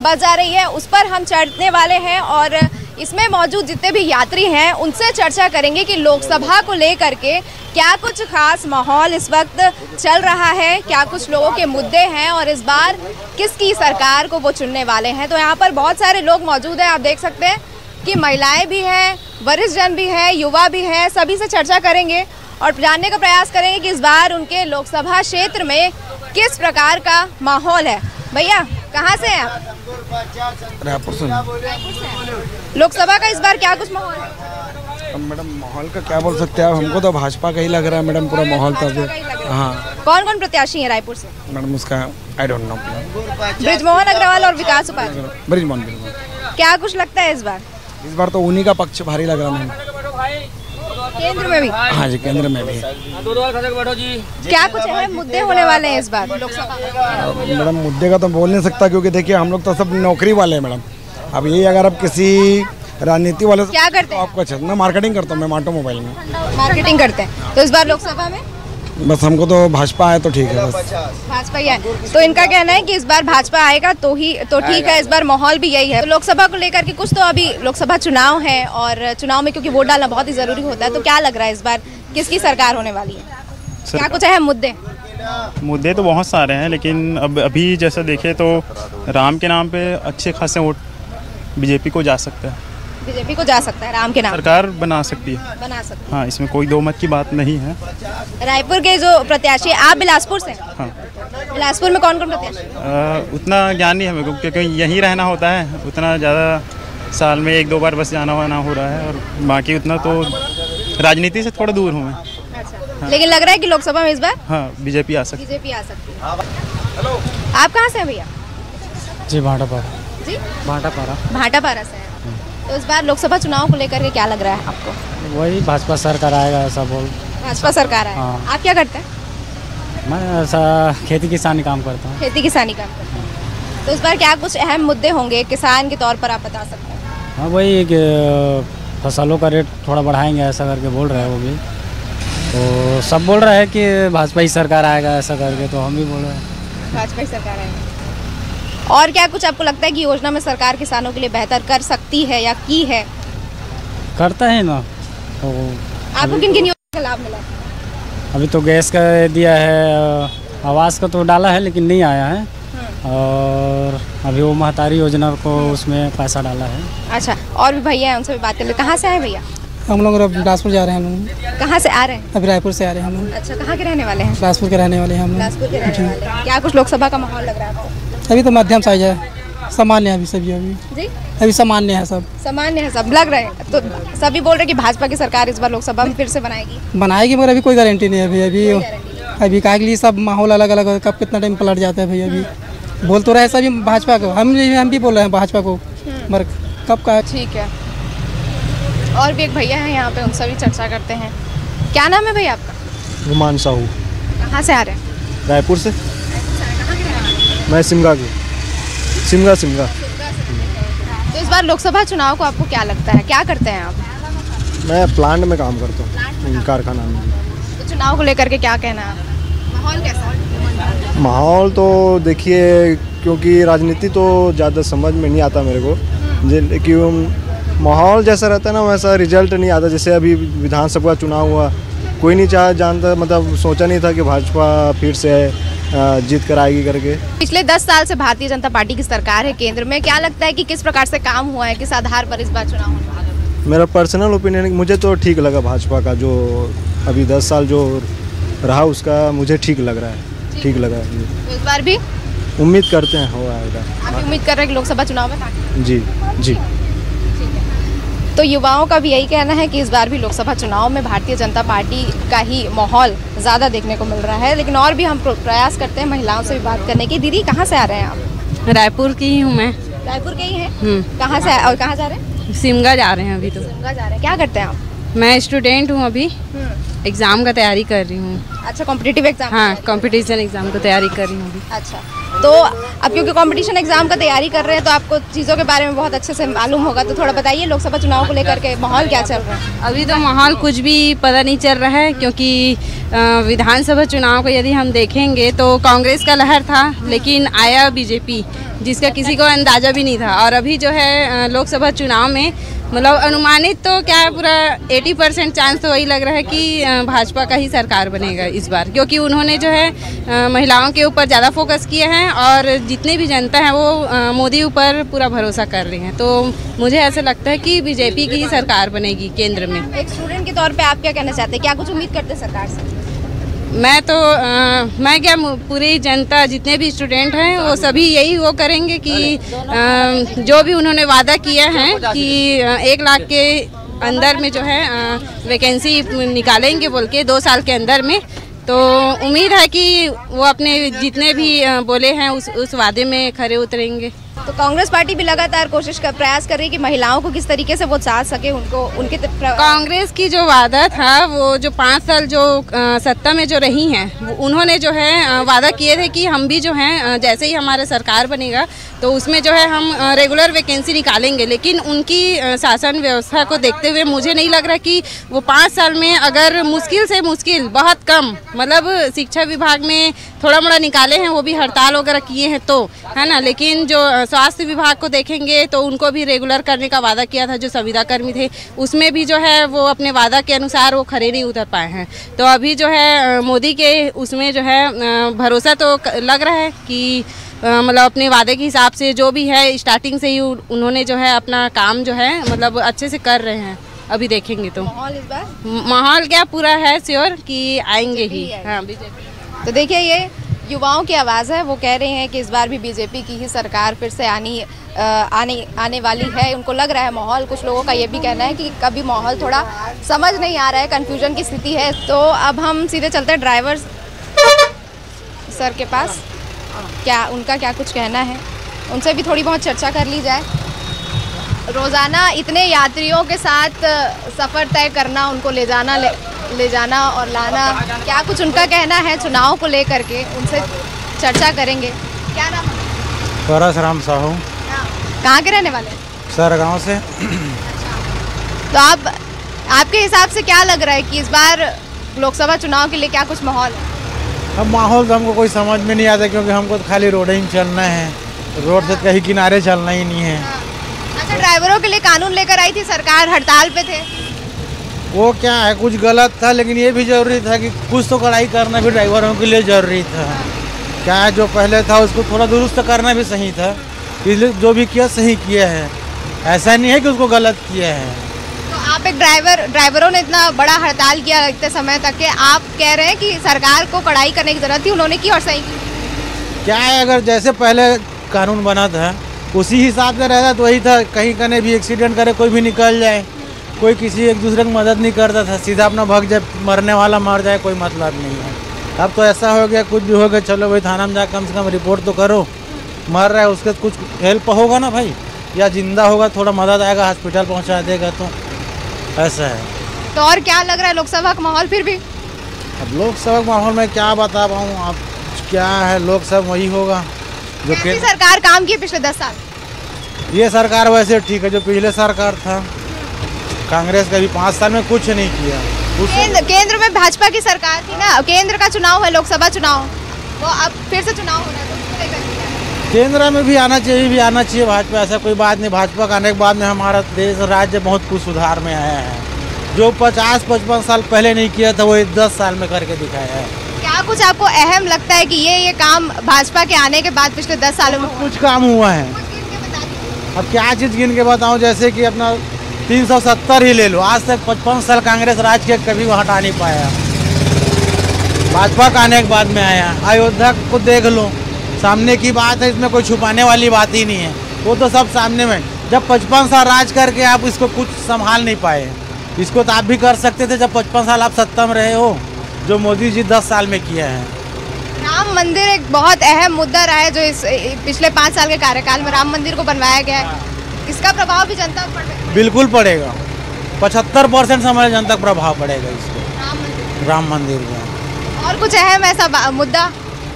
बस जा रही है उस पर हम चढ़ने वाले हैं और इसमें मौजूद जितने भी यात्री हैं उनसे चर्चा करेंगे कि लोकसभा को लेकर के क्या कुछ खास माहौल इस वक्त चल रहा है, क्या कुछ लोगों के मुद्दे हैं और इस बार किसकी सरकार को वो चुनने वाले हैं। तो यहाँ पर बहुत सारे लोग मौजूद हैं, आप देख सकते हैं कि महिलाएं भी हैं, वरिष्ठ जन भी हैं, युवा भी हैं, सभी से चर्चा करेंगे और जानने का प्रयास करेंगे कि इस बार उनके लोकसभा क्षेत्र में किस प्रकार का माहौल है। भैया कहाँ से हैं आप? रायपुर से। लोकसभा का इस बार क्या कुछ माहौल है? मैडम माहौल का क्या बोल सकते हैं आप, हमको तो भाजपा का ही लग रहा है मैडम, पूरा माहौल तो अभी। हाँ। कौन कौन प्रत्याशी हैं रायपुर से? मैडम उसका I don't know. Brijmohan Agrawal और विकास उपाध्याय। बृजमोहन। क्या कुछ लगता है इस बार तो उन्हीं का पक्ष भारी लग रहा है। केंद्र में भी? हाँ जी, केंद्र में भी। क्या कुछ अहम मुद्दे होने वाले हैं इस बार लोकसभा में? मैडम मुद्दे का तो बोल नहीं सकता क्योंकि देखिए हम लोग तो सब नौकरी वाले हैं मैडम। अब यही अगर आप किसी राजनीति वाले क्या करते हैं? आपको अच्छा, मैं मार्केटिंग करता हूँ, मैं माटो मोबाइल में मार्केटिंग करते हैं। तो इस बार लोकसभा में बस हमको तो भाजपा आए तो ठीक है, बस भाजपा ही है। तो इनका कहना है कि इस बार भाजपा आएगा तो ठीक है, इस बार माहौल भी यही है। तो लोकसभा को लेकर के कुछ तो अभी लोकसभा चुनाव है और चुनाव में क्योंकि वोट डालना बहुत ही जरूरी होता है, तो क्या लग रहा है इस बार किसकी सरकार होने वाली है? क्या कुछ अहम मुद्दे तो बहुत सारे हैं, लेकिन अब अभी जैसा देखें तो राम के नाम पे अच्छे खासे वोट बीजेपी को जा सकता है। बीजेपी को जा सकता है राम के नाम? सरकार बना सकती है। बना सकती है। हाँ, इसमें कोई दो मत की बात नहीं है। रायपुर के जो प्रत्याशी, आप बिलासपुर से? हाँ। बिलासपुर में कौन कौन प्रत्याशी? उतना ज्ञान नहीं है मेरे को क्योंकि यहीं रहना होता है, उतना ज़्यादा साल में एक दो बार बस जाना वाना हो रहा है और बाकी उतना तो राजनीति से थोड़ा दूर हूँ मैं। अच्छा। लेकिन लग रहा है कि लोकसभा में इस बार हाँ बीजेपी आ सकती है। बीजेपी आ सकती है। आप कहाँ से हैं भैया? जी भाटापारा। जी भाटापारा। भाटापारा से हैं। तो इस बार लोकसभा चुनाव को लेकर के क्या लग रहा है आपको? वही भाजपा सरकार आएगा ऐसा बोल। भाजपा सरकार आएगा। हाँ। आप क्या करते हैं? मैं ऐसा खेती किसानी काम करता हूँ। खेती किसानी काम करते हैं। तो इस बार क्या कुछ अहम मुद्दे होंगे किसान के तौर पर, आप बता सकते हैं? हाँ वही कि फसलों का रेट थोड़ा बढ़ाएंगे ऐसा करके बोल रहे हैं वो भी, तो सब बोल रहे हैं कि भाजपा ही सरकार आएगा ऐसा करके, तो हम भी बोल रहे हैं भाजपा ही सरकार आएगा। और क्या कुछ आपको लगता है कि योजना में सरकार किसानों के लिए बेहतर कर सकती है या की है? करता है ना। तो आपको किन किन योजना का लाभ मिला? अभी तो गैस का दिया है, आवास का तो डाला है लेकिन नहीं आया है, और अभी वो महतारी योजना को उसमें पैसा डाला है। अच्छा, और भी भैया हैं, उनसे भी बात कर ले। कहाँ से आए भैया? हम लोग बिलासपुर जा रहे हैं। हम लोग कहाँ से आ रहे हैं? अभी रायपुर से आ रहे हैं हम लोग। अच्छा, कहाँ के रहने वाले हैं? बिलासपुर के रहने वाले हैं हम लोग। बिलासपुर के रहने वाले हैं। क्या कुछ लोकसभा का माहौल लग रहा है आपको? अभी तो मध्यम साइज है, सामान्य है अभी सभी। जी अभी सामान्य है, सब सामान्य है, सब लग रहे हैं। तो सभी बोल रहे हैं कि भाजपा की सरकार इस बार लोकसभा में फिर से बनाएगी, मगर अभी कोई गारंटी नहीं है। अभी काहे के लिए सब माहौल अलग अलग है, कब कितना टाइम पलट जाता है भाई। अभी बोल तो रहे सभी भाजपा को, हम भी बोल रहे हैं भाजपा को, मगर कब का। ठीक है। और भी एक भैया हैं यहाँ पे, उनसे भी चर्चा करते हैं। क्या नाम है भैया आपका? गुमान साहू। कहाँ से आ रहे हैं? रायपुर से। मैं सिमगा की। सिमगा। तो इस बार लोकसभा चुनाव को आपको क्या लगता है, क्या करते हैं आप? मैं प्लांट में काम करता हूँ, कारखाना में। तो चुनाव को लेकर के क्या कहना है? माहौल कैसा है? माहौल तो देखिए, क्योंकि राजनीति तो ज़्यादा समझ में नहीं आता मेरे को, क्योंकि माहौल जैसा रहता है ना वैसा रिजल्ट नहीं आता। जैसे अभी विधानसभा चुनाव हुआ, कोई नहीं जानता, मतलब सोचा नहीं था कि भाजपा फिर से जीत कर आएगी करके। पिछले 10 साल से भारतीय जनता पार्टी की सरकार है केंद्र में, क्या लगता है कि किस प्रकार से काम हुआ है, किस आधार पर इस बार चुनाव होने वाला है? मेरा पर्सनल ओपिनियन, मुझे तो ठीक लगा भाजपा का, जो अभी 10 साल जो रहा उसका मुझे ठीक लग रहा है, ठीक लगा। तो इस बार भी उम्मीद करते हैं हो आएगा। आप उम्मीद कर रहे हैं कि लोकसभा चुनाव में? जी। तो युवाओं का भी यही कहना है कि इस बार भी लोकसभा चुनाव में भारतीय जनता पार्टी का ही माहौल ज़्यादा देखने को मिल रहा है। लेकिन और भी हम प्रयास करते हैं महिलाओं से भी बात करने की। दीदी कहाँ से आ रहे हैं आप? रायपुर की ही हूँ मैं। रायपुर के ही हैं? कहाँ से और कहाँ जा रहे हैं? सिमगा जा रहे हैं अभी तो। सिमगा जा रहे हैं। क्या करते हैं आप? मैं स्टूडेंट हूँ, अभी एग्ज़ाम का तैयारी कर रही हूँ। अच्छा, कॉम्पिटिटिव एग्जाम? हाँ, कॉम्पिटिशन एग्ज़ाम का तैयारी कर रही हूँ अभी। अच्छा, तो अब क्योंकि कंपटीशन एग्जाम का तैयारी कर रहे हैं तो आपको चीज़ों के बारे में बहुत अच्छे से मालूम होगा, तो थोड़ा बताइए लोकसभा चुनाव को लेकर के माहौल क्या चल रहा है? अभी तो माहौल कुछ भी पता नहीं चल रहा है, क्योंकि विधानसभा चुनाव को यदि हम देखेंगे तो कांग्रेस का लहर था, लेकिन आया बीजेपी। जिसका किसी को अंदाज़ा भी नहीं था। और अभी जो है लोकसभा चुनाव में मतलब अनुमानित तो क्या है, पूरा 80% चांस तो वही लग रहा है कि भाजपा का ही सरकार बनेगा इस बार, क्योंकि उन्होंने जो है महिलाओं के ऊपर ज़्यादा फोकस किए हैं और जितनी भी जनता है वो मोदी ऊपर पूरा भरोसा कर रही हैं। तो मुझे ऐसा लगता है कि बीजेपी की ही सरकार बनेगी केंद्र में। एक स्टूडेंट के तौर पे आप क्या कहना चाहते हैं, क्या कुछ उम्मीद करते हैं सरकार से? मैं क्या, पूरी जनता जितने भी स्टूडेंट हैं वो सभी यही वो करेंगे कि जो भी उन्होंने वादा किया है कि 1 लाख के अंदर में जो है वैकेंसी निकालेंगे बोल के 2 साल के अंदर में, तो उम्मीद है कि वो अपने जितने भी बोले हैं उस वादे में खरे उतरेंगे। तो कांग्रेस पार्टी भी लगातार प्रयास कर रही है कि महिलाओं को किस तरीके से वो साथ सके, उनको उनके कांग्रेस की जो वादा था, वो जो 5 साल जो सत्ता में जो रही हैं, उन्होंने जो है वादा किए थे कि हम भी जो हैं जैसे ही हमारा सरकार बनेगा तो उसमें जो है हम रेगुलर वैकेंसी निकालेंगे। लेकिन उनकी शासन व्यवस्था को देखते हुए मुझे नहीं लग रहा कि वो 5 साल में, अगर मुश्किल से मुश्किल बहुत कम, मतलब शिक्षा विभाग में थोड़ा मोड़ा निकाले हैं, वो भी हड़ताल वगैरह किए हैं तो, है ना। लेकिन जो स्वास्थ्य विभाग को देखेंगे तो उनको भी रेगुलर करने का वादा किया था जो संविदा कर्मी थे, उसमें भी जो है वो अपने वादा के अनुसार वो खरे नहीं उतर पाए हैं। तो अभी जो है मोदी के उसमें जो है भरोसा तो लग रहा है कि मतलब अपने वादे के हिसाब से जो भी है स्टार्टिंग से ही उन्होंने जो है अपना काम जो है मतलब अच्छे से कर रहे हैं। अभी देखेंगे तो माहौल क्या पूरा है श्योर कि आएंगे ही। हाँ, बीजेपी। तो देखिए, ये युवाओं की आवाज़ है, वो कह रहे हैं कि इस बार भी बीजेपी की ही सरकार फिर से आने वाली है। उनको लग रहा है माहौल, कुछ लोगों का ये भी कहना है कि कभी माहौल थोड़ा समझ नहीं आ रहा है, कन्फ्यूजन की स्थिति है। तो अब हम सीधे चलते हैं ड्राइवर सर के पास, उनका क्या कुछ कहना है, उनसे भी थोड़ी बहुत चर्चा कर ली जाए। रोज़ाना इतने यात्रियों के साथ सफ़र तय करना, उनको ले जाना और लाना, क्या कुछ उनका कहना है चुनाव को लेकर के, उनसे चर्चा करेंगे। क्या नाम है? परशुराम साहू। कहाँ के रहने वाले? सरगांव से। तो आपके हिसाब से क्या लग रहा है कि इस बार लोकसभा चुनाव के लिए क्या कुछ माहौल है? अब माहौल तो हमको कोई समझ में नहीं आता, क्योंकि हमको तो खाली रोड ही चलना है, रोड से कहीं किनारे चलना ही नहीं है। अच्छा, ड्राइवरों के लिए कानून लेकर आई थी सरकार, हड़ताल पे थे, वो क्या है, कुछ गलत था, लेकिन ये भी जरूरी था कि कुछ तो कड़ाई करना भी ड्राइवरों के लिए जरूरी था। क्या है, जो पहले था उसको थोड़ा दुरुस्त करना भी सही था, इसलिए जो भी किया सही किया है, ऐसा नहीं है कि उसको गलत किया है। तो आप एक ड्राइवरों ने इतना बड़ा हड़ताल किया इतने समय तक के, आप कह रहे हैं कि सरकार को कड़ाई करने की जरूरत थी, उन्होंने की और सही की। क्या है, अगर जैसे पहले कानून बना था उसी हिसाब से रहता तो वही था, कहीं कहीं भी एक्सीडेंट करे, कोई भी निकल जाए, कोई किसी एक दूसरे की मदद नहीं करता था, सीधा अपना भाग जाए, मरने वाला मर जाए, कोई मतलब नहीं है। अब तो ऐसा हो गया, कुछ भी हो गया, चलो भाई थाना में जा कम से कम रिपोर्ट तो करो, मर रहा है उसके कुछ हेल्प होगा ना भाई, या जिंदा होगा थोड़ा मदद आएगा, हॉस्पिटल पहुंचा देगा, तो ऐसा है। तो और क्या लग रहा है लोकसभा का माहौल फिर भी? अब लोकसभा का माहौल में क्या बता पाऊँ, अब क्या है, लोकसभा वही होगा जो कैसी सरकार काम की पिछले 10 साल? ये सरकार वैसे ठीक है, जो पिछले सरकार था कांग्रेस का भी 5 साल में कुछ नहीं किया। केंद्र में भाजपा की सरकार थी ना, केंद्र का चुनाव है, लोकसभा चुनाव, वो अब फिर से चुनाव हो रहा है, तो उसको लेकर केंद्र में भी आना चाहिए भाजपा, ऐसा कोई बात नहीं। भाजपा का आने के बाद में हमारा देश राज्य बहुत कुछ सुधार में आया है, जो 50-55 साल पहले नहीं किया था वो 10 साल में करके दिखाया है। क्या कुछ आपको अहम लगता है कि ये काम भाजपा के आने के बाद पिछले 10 सालों में कुछ काम हुआ है? अब क्या चीज़ गिन के बताऊं, जैसे कि अपना 370 ही ले लो, आज तक 55 साल कांग्रेस राज के कभी वो हटा नहीं पाया, भाजपा का आने के बाद में आया। अयोध्या को देख लो, सामने की बात है, इसमें कोई छुपाने वाली बात ही नहीं है, वो तो सब सामने में। जब 55 साल राज करके आप इसको कुछ संभाल नहीं पाए, इसको तो आप भी कर सकते थे जब 55 साल आप सत्ता में रहे हो, जो मोदी जी 10 साल में किया है। राम मंदिर एक बहुत अहम मुद्दा रहा है, जो इस पिछले 5 साल के कार्यकाल में राम मंदिर को बनवाया गया है, इसका प्रभाव भी जनता पर बिल्कुल पड़ेगा, 75% से हमारे जनता का प्रभाव पड़ेगा इसको, राम मंदिर का। और कुछ अहम ऐसा मुद्दा?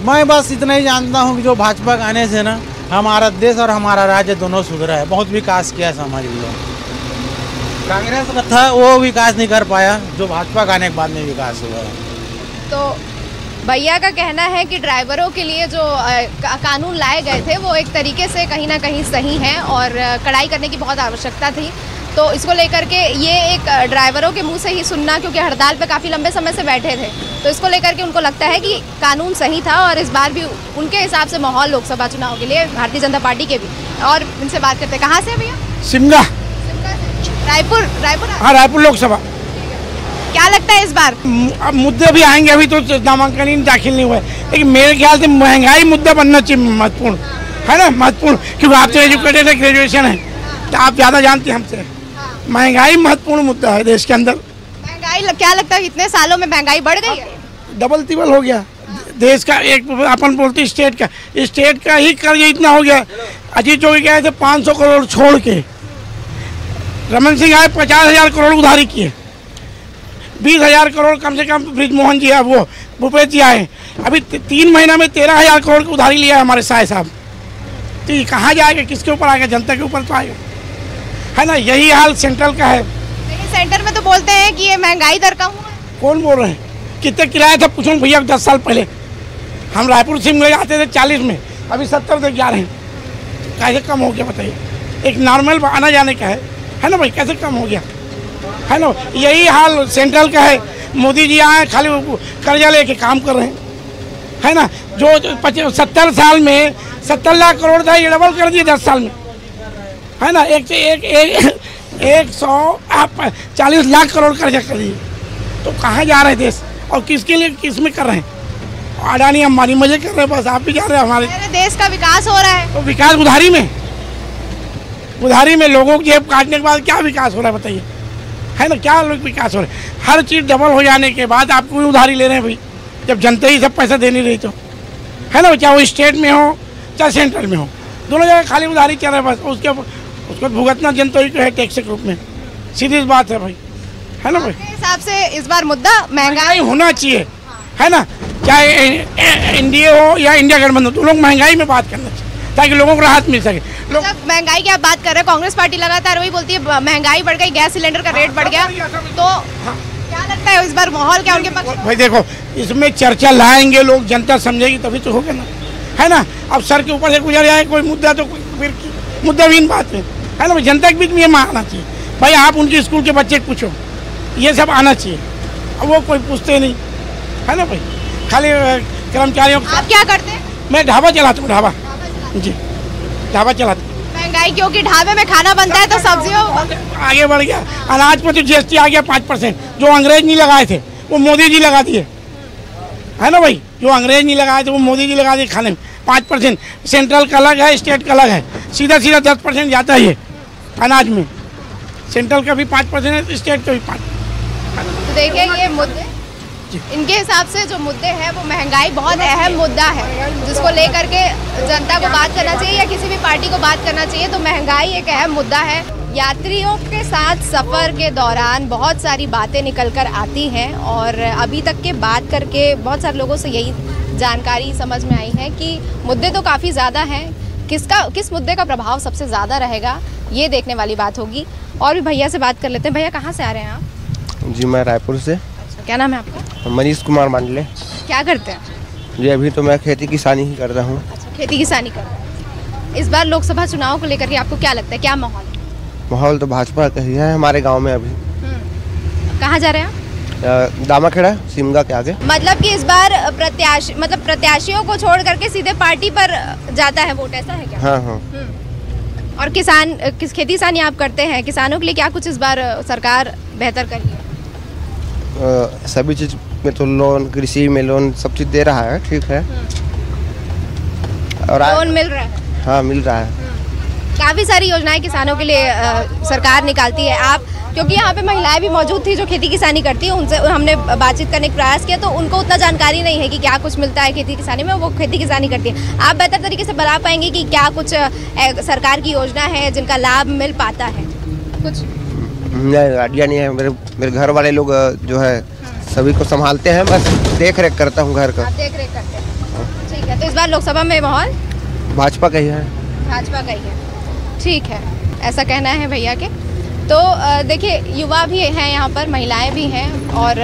मैं बस इतना ही जानता हूँ कि जो भाजपा के आने से ना हमारा देश और हमारा राज्य दोनों सुधरा है, बहुत विकास किया है, समझ लो। कांग्रेस का था वो विकास नहीं कर पाया, जो भाजपा के आने के बाद में विकास हुआ है। तो भैया का कहना है कि ड्राइवरों के लिए जो कानून लाए गए थे वो एक तरीके से कहीं ना कहीं सही हैं और कड़ाई करने की बहुत आवश्यकता थी। तो इसको लेकर के ये एक ड्राइवरों के मुंह से ही सुनना, क्योंकि हड़ताल पे काफ़ी लंबे समय से बैठे थे, तो इसको लेकर के उनको लगता है कि कानून सही था और इस बार भी उनके हिसाब से माहौल लोकसभा चुनाव के लिए भारतीय जनता पार्टी के भी। और इनसे बात करते हैं। कहाँ से भैया? शिमला। रायपुर? रायपुर, हाँ रायपुर लोकसभा। क्या लगता है इस बार? अब मुद्दे भी आएंगे, अभी तो नामांकन ही दाखिल नहीं हुआ है, लेकिन मेरे ख्याल से महंगाई मुद्दा बनना चाहिए महत्वपूर्ण, है ना, महत्वपूर्ण, क्योंकि आप तो एजुकेटेड है, ग्रेजुएशन है, तो आप ज़्यादा जानते हैं हमसे। महंगाई महत्वपूर्ण मुद्दा है देश के अंदर। महंगाई क्या लगता है इतने सालों में महंगाई बढ़ गई है? डबल तिबल हो गया देश का। एक अपन बोलते स्टेट का ही कर्ज इतना हो गया। अजीत जोगी गए थे 500 करोड़ छोड़ के, रमन सिंह आए 50,000 करोड़ उधारी किए, 20,000 करोड़ कम से कम ब्रिजमोहन जी है, वो भूपेश जी आए, अभी 3 महीना में 13,000 करोड़ की उधारी लिया है हमारे साय साहब। तो ये कहाँ जाएगा, किसके ऊपर आएगा? जनता के ऊपर तो आएगा, है ना। यही हाल सेंट्रल का है। लेकिन सेंटर में तो बोलते हैं कि ये महंगाई दर कम हुआ है। कौन बोल रहे हैं? कितने किराया था पूछो भैया। 10 साल पहले हम रायपुर से में आते थे 40 में, अभी 70 तक जा रहे हैं। कैसे कम हो गया बताइए? एक नॉर्मल आना जाने का है ना भाई, कैसे कम हो गया, है ना। यही हाल सेंट्रल का है। मोदी जी आए खाली कर्जा लेके काम कर रहे हैं, है ना। जो 70 साल में 70 लाख करोड़ था, ये डबल कर दिए 10 साल में, है ना। 140 लाख करोड़ कर्जा कर दिए। तो कहाँ जा रहे हैं देश, और किसके लिए, किस में कर रहे हैं? अडानी अंबानी मजे कर रहे हैं, बस आप भी जा रहे हैं। हमारे देश का विकास हो रहा है, तो विकास उधारी में लोगों की जेब काटने के बाद क्या विकास हो रहा है बताइए, है ना। क्या लोग विकास हो रहा है? हर चीज़ डबल हो जाने के बाद आपको भी उधारी ले रहे हैं भाई, जब जनता ही सब पैसा दे नहीं रही तो, है ना। चाहे वो स्टेट में हो चाहे सेंट्रल में हो, दोनों जगह खाली उधारी चल रहा है बस। उसको भुगतना जनता ही को है टैक्स के रूप में, सीधी बात है भाई, है ना भाई। हिसाब से इस बार मुद्दा महंगाई होना चाहिए, है ना। चाहे एनडीए हो या इंडिया गठबंधन, तो लोग महंगाई में बात करना चाहिए ताकि लोगों को राहत मिल सके। लोग महंगाई की आप बात कर रहे हैं, कांग्रेस पार्टी लगातार वही बोलती है महंगाई बढ़ गई, गैस सिलेंडर का रेट बढ़ गया, तो क्या लगता है इस बार माहौल क्या उनके पास? भाई देखो, इसमें चर्चा लाएंगे लोग, जनता समझेगी तभी तो होगा ना, है ना। अब सर के ऊपर से गुजर जाए कोई मुद्दा तो फिर मुद्दाहीन बात है ना। जनता के बीच में ये आना चाहिए भाई। आप उनके स्कूल के बच्चे को पूछो, ये सब आना चाहिए। अब वो कोई पूछते नहीं, है ना भाई। खाली कर्मचारियों को। आप क्या करते हैं? मैं ढाबा चलाता हूँ, ढाबा जी, ढाबा चलाता हूँ। महंगाई क्योंकि ढाबे में खाना बनता है तो सब्जियों आगे बढ़ गया। अनाज पर तो जीएसटी आ गया 5%, जो अंग्रेज नहीं लगाए थे वो मोदी जी लगा दिए, है ना भाई। जो अंग्रेज नहीं लगाए थे वो मोदी जी लगा दिए खाने में 5%। सेंट्रल का अलग है, स्टेट का अलग है, सीधा 10% जाता है ये अनाज में। सेंट्रल का भी 5% है, स्टेट का भी 5%। तो देखिए ये मुद्दे, इनके हिसाब से जो मुद्दे हैं वो महंगाई बहुत अहम मुद्दा है, जिसको लेकर के जनता को बात करना चाहिए या किसी भी पार्टी को बात करना चाहिए। तो महंगाई एक अहम मुद्दा है। यात्रियों के साथ सफ़र के दौरान बहुत सारी बातें निकल कर आती हैं और अभी तक के बात करके बहुत सारे लोगों से यही जानकारी समझ में आई है कि मुद्दे तो काफ़ी ज़्यादा हैं। किस मुद्दे का प्रभाव सबसे ज़्यादा रहेगा ये देखने वाली बात होगी। और भी भैया से बात कर लेते हैं। भैया कहाँ से आ रहे हैं आप? जी मैं रायपुर से। क्या नाम है आपका? मनीष कुमार मांडले। क्या करते हैं? जी अभी तो मैं खेती किसानी ही करता हूँ। खेती किसानी कर रहे हैं। इस बार लोकसभा चुनाव को लेकर के आपको क्या लगता है, क्या माहौल है? माहौल तो भाजपा का ही है हमारे गांव में अभी। कहाँ जा रहे हैं आप? दामाखेड़ा सिमगा के आगे। मतलब कि इस बार प्रत्याशियों को छोड़ करके सीधे पार्टी पर जाता है वोट, ऐसा है क्या? हाँ हाँ। और खेती किसानी आप करते हैं, किसानों के लिए क्या कुछ इस बार सरकार बेहतर कर रही है? सभी चीज़ में तो लोन, कृषि में लोन, सब चीज़ दे रहा है, ठीक है। और लोन मिल रहा है? हाँ मिल रहा है। काफ़ी सारी योजनाएं किसानों के लिए सरकार निकालती है। आप क्योंकि यहाँ पे महिलाएं भी मौजूद थी जो खेती किसानी करती है, उनसे हमने बातचीत करने का प्रयास किया, तो उनको उतना जानकारी नहीं है कि क्या कुछ मिलता है खेती किसानी में। वो खेती किसानी करती है। आप बेहतर तरीके से बता पाएंगे कि क्या कुछ सरकार की योजना है जिनका लाभ मिल पाता है? कुछ नहीं, आइडिया नहीं है। मेरे घर वाले लोग जो है सभी को संभालते हैं, बस देख रेख करता हूँ घर का। देख रेख करते हैं, ठीक है। तो इस बार लोकसभा में माहौल भाजपा का ही है। भाजपा का ही है, ठीक है, ऐसा कहना है भैया के। तो देखिए युवा भी हैं यहाँ पर, महिलाएं भी हैं और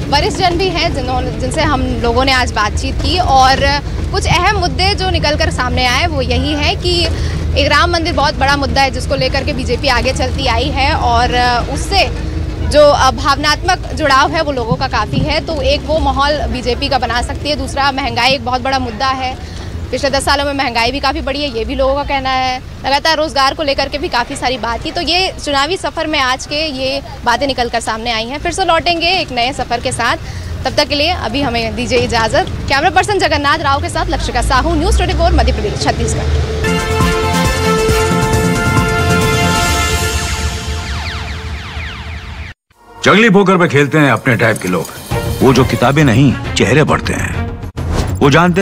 वरिष्ठ जन भी हैं जिनसे हम लोगों ने आज बातचीत की और कुछ अहम मुद्दे जो निकलकर सामने आए वो यही है कि एक राम मंदिर बहुत बड़ा मुद्दा है जिसको लेकर के बीजेपी आगे चलती आई है और उससे जो भावनात्मक जुड़ाव है वो लोगों का काफ़ी है। तो एक वो माहौल बीजेपी का बना सकती है। दूसरा, महंगाई एक बहुत बड़ा मुद्दा है। पिछले 10 सालों में महंगाई भी काफ़ी बढ़ी है, ये भी लोगों का कहना है। लगातार रोज़गार को लेकर के भी काफ़ी सारी बात की। तो ये चुनावी सफ़र में आज के ये बातें निकल कर सामने आई हैं। फिर से लौटेंगे एक नए सफ़र के साथ। तब तक के लिए अभी हमें दीजिए इजाज़त। कैमरा पर्सन जगन्नाथ राव के साथ लक्षिका साहू, न्यूज़ 24 मध्य प्रदेश, छत्तीसगढ़। जंगली पोकर पे खेलते हैं अपने टाइप के लोग, वो जो किताबें नहीं चेहरे पढ़ते हैं, वो जानते